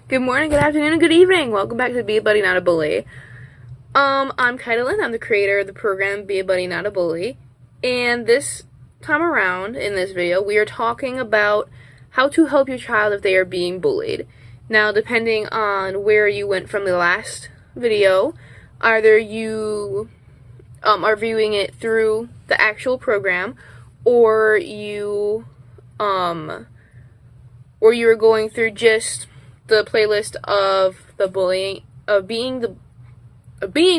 Good morning, good afternoon, and good evening. Welcome back to Be a Buddy, Not a Bully. I'm Kylie. I'm the creator of the program Be a Buddy, Not a Bully. And this time around, in this video, we are talking about how to help your child if they are being bullied. Now, depending on where you went from the last video, either you are viewing it through the actual program, or you are going through just the playlist of the bullying, being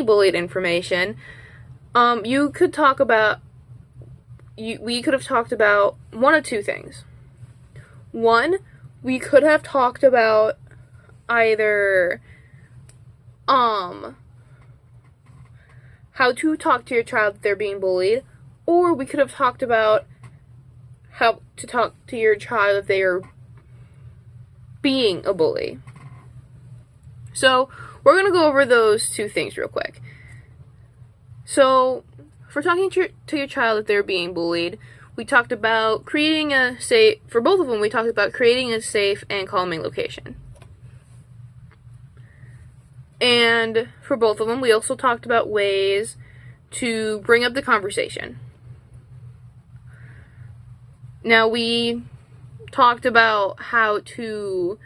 bullied information. We could have talked about one of two things. One, we could have talked about either how to talk to your child if they're being bullied, or we could have talked about how to talk to your child if they are being a bully. So we're going to go over those two things real quick. So for talking to your child if they're being bullied, we talked about creating a safe, for both of them we talked about creating a safe and calming location. And for both of them we also talked about ways to bring up the conversation. Now we talked about how to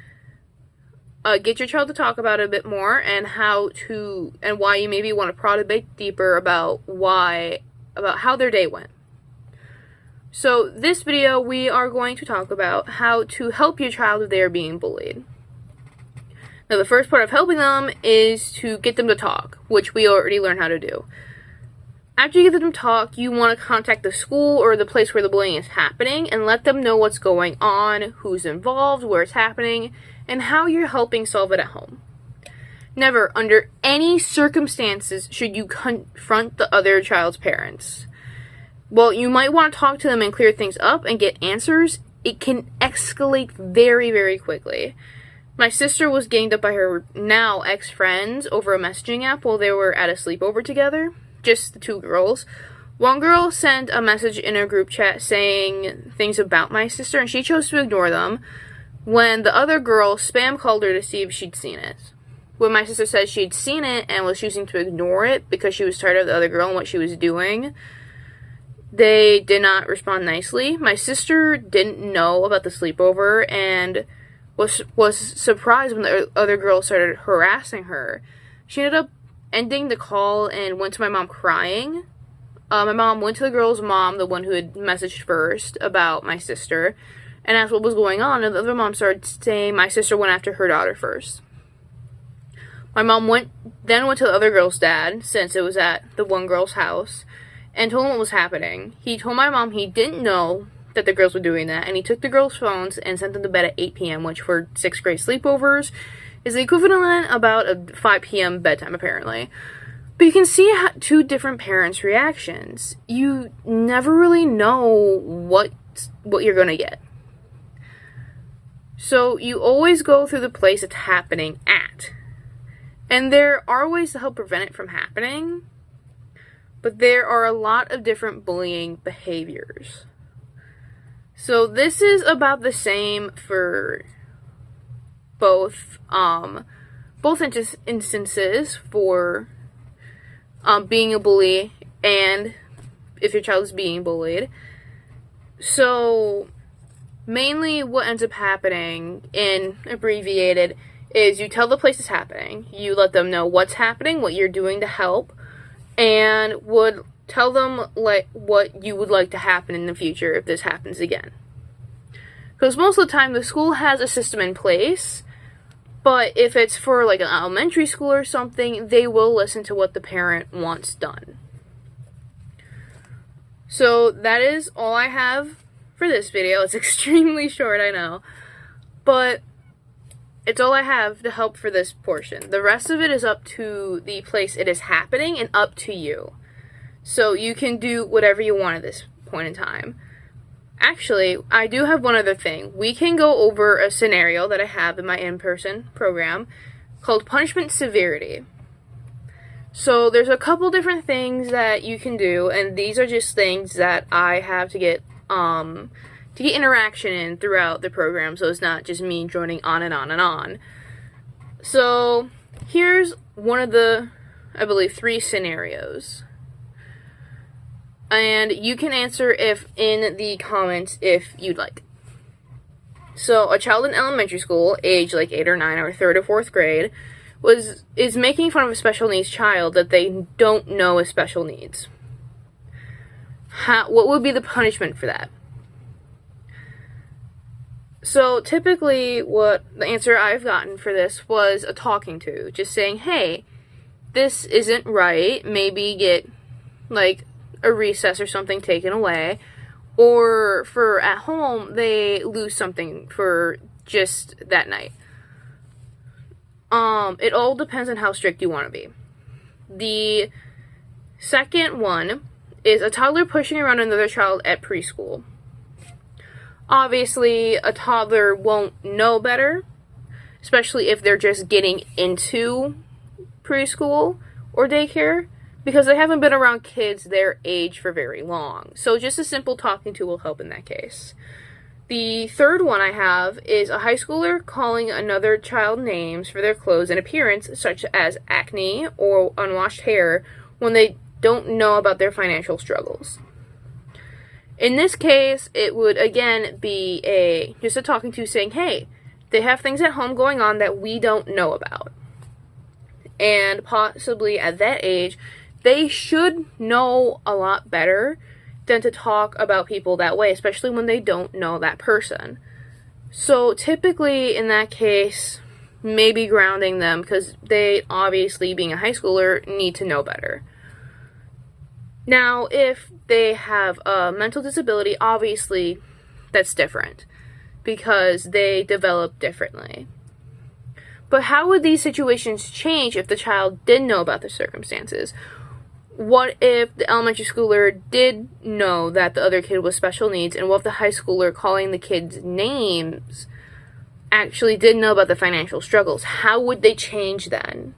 get your child to talk about it a bit more, and why you maybe want to prod a bit deeper about how their day went. So this video we are going to talk about how to help your child if they are being bullied. Now the first part of helping them is to get them to talk, which we already learned how to do. After you get them to talk, you want to contact the school or the place where the bullying is happening and let them know what's going on, who's involved, where it's happening, and how you're helping solve it at home. Never, under any circumstances, should you confront the other child's parents. While you might want to talk to them and clear things up and get answers, it can escalate very, very quickly. My sister was ganged up by her now ex-friends over a messaging app while they were at a sleepover together. Just the two girls. One girl sent a message in a group chat saying things about my sister, and she chose to ignore them, when the other girl spam called her to see if she'd seen it. When my sister said she'd seen it and was choosing to ignore it because she was tired of the other girl and what she was doing, they did not respond nicely. My sister didn't know about the sleepover and was surprised when the other girl started harassing her. She ended up ending the call and went to my mom crying. My mom went to the girl's mom, the one who had messaged first about my sister, and asked what was going on, and the other mom started saying my sister went after her daughter first. My mom then went to the other girl's dad, since it was at the one girl's house, and told him what was happening. He told my mom he didn't know that the girls were doing that, and he took the girls' phones and sent them to bed at 8 p.m., which for 6th grade sleepovers is the equivalent about a 5 p.m. bedtime, apparently. But you can see two different parents' reactions. You never really know what you're going to get. So you always go through the place it's happening at. And there are ways to help prevent it from happening, but there are a lot of different bullying behaviors. So this is about the same for both instances for being a bully and if your child is being bullied. So mainly what ends up happening, in abbreviated, is you tell the place it's happening, you let them know what's happening, what you're doing to help, and would tell them what you would like to happen in the future if this happens again. Because most of the time the school has a system in place, but if it's for like an elementary school or something, they will listen to what the parent wants done. So that is all I have for this video. It's extremely short, I know, but it's all I have to help for this portion. The rest of it is up to the place it is happening and up to you. So you can do whatever you want at this point in time. Actually, I do have one other thing. We can go over a scenario that I have in my in-person program called punishment severity. So there's a couple different things that you can do, and these are just things that I have to get interaction in throughout the program, so it's not just me joining on and on and on. So here's one of the, I believe, 3 scenarios. And you can answer if in the comments if you'd like. So a child in elementary school, age like 8 or 9 or 3rd or 4th grade, is making fun of a special needs child that they don't know is special needs. What would be the punishment for that? So typically what the answer I've gotten for this was a talking to, just saying, hey, this isn't right, maybe get like a recess or something taken away, or for at home they lose something for just that night. It all depends on how strict you want to be. The second one is a toddler pushing around another child at preschool. Obviously, a toddler won't know better, especially if they're just getting into preschool or daycare, because they haven't been around kids their age for very long. So just a simple talking to will help in that case. The third one I have is a high schooler calling another child names for their clothes and appearance, such as acne or unwashed hair, when they don't know about their financial struggles. In this case, it would again be just a talking to saying, hey, they have things at home going on that we don't know about. And possibly at that age, they should know a lot better than to talk about people that way, especially when they don't know that person. So typically in that case, maybe grounding them, because they obviously, being a high schooler, need to know better. Now, if they have a mental disability, obviously that's different, because they develop differently. But how would these situations change if the child did know about the circumstances? What if the elementary schooler did know that the other kid was special needs, and what if the high schooler calling the kids names actually did know about the financial struggles? How would they change then?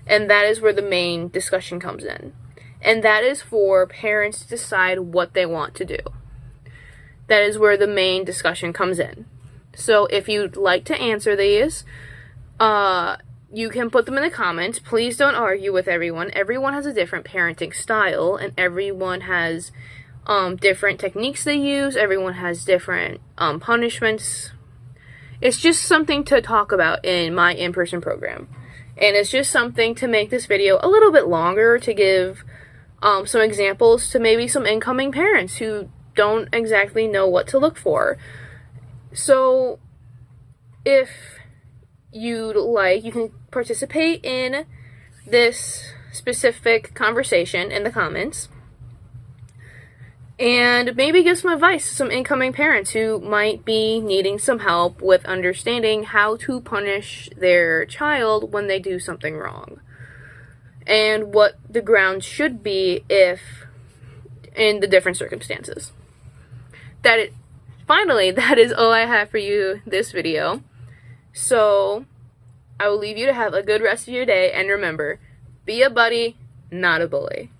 And that is where the main discussion comes in. And that is for parents to decide what they want to do. That is where the main discussion comes in. So if you'd like to answer these, you can put them in the comments. Please don't argue with everyone. Everyone has a different parenting style, and everyone has different techniques they use. Everyone has different punishments. It's just something to talk about in my in-person program. And it's just something to make this video a little bit longer, to give some examples to maybe some incoming parents who don't exactly know what to look for. So if you'd like, you can participate in this specific conversation in the comments, and maybe give some advice to some incoming parents who might be needing some help with understanding how to punish their child when they do something wrong, and what the grounds should be if in the different circumstances. Finally, that is all I have for you this video. So I will leave you to have a good rest of your day, and remember, be a buddy, not a bully.